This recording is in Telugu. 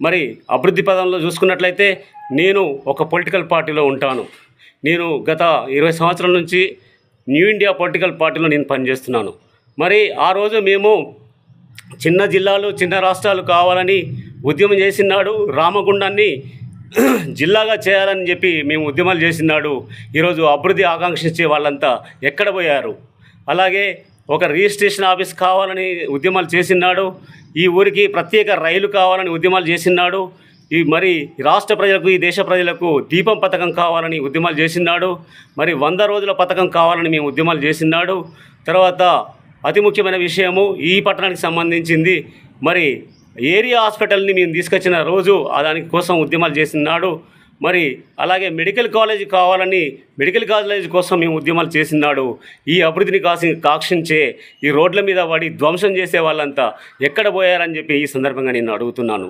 మరి అభివృద్ధి పదంలో చూసుకున్నట్లయితే నేను ఒక పొలిటికల్ పార్టీలో ఉంటాను. నేను గత 20 సంవత్సరాల నుంచి న్యూ ఇండియా పొలిటికల్ పార్టీలో నేను పనిచేస్తున్నాను. మరి ఆ రోజు మేము చిన్న జిల్లాలు చిన్న రాష్ట్రాలు కావాలని ఉద్యమం చేసినాడు. రామగుండాన్ని జిల్లాగా చేయాలని చెప్పి మేము ఉద్యమాలు చేసినాడు. ఈరోజు అభివృద్ధి ఆకాంక్షించే వాళ్ళంతా ఎక్కడ పోయారు? అలాగే ఒక రిజిస్ట్రేషన్ ఆఫీస్ కావాలని ఉద్యమాలు చేసినాడు. ఈ ఊరికి ప్రత్యేక రైలు కావాలని ఉద్యమాలు చేసినాడు. మరి రాష్ట్ర ప్రజలకు ఈ దేశ ప్రజలకు దీపం పథకం కావాలని ఉద్యమాలు చేసినాడు. మరి 100 రోజుల పథకం కావాలని మేము ఉద్యమాలు చేసినాడు. తర్వాత అతి ముఖ్యమైన విషయము ఈ పట్టణానికి సంబంధించింది మరి ఏరియా హాస్పిటల్ని మేము తీసుకొచ్చిన రోజు దానికి కోసం ఉద్యమాలు చేసినాడు. మరి అలాగే మెడికల్ కాలేజ్ కావాలని మెడికల్ కాలేజ్ కోసం మేము ఉద్యమాలు చేసినాడు. ఈ అభివృద్ధిని కాక్షించే ఈ రోడ్ల మీద పడి ధ్వంసం చేసే వాళ్ళంతా ఎక్కడ పోయారని చెప్పి ఈ సందర్భంగా నేను అడుగుతున్నాను.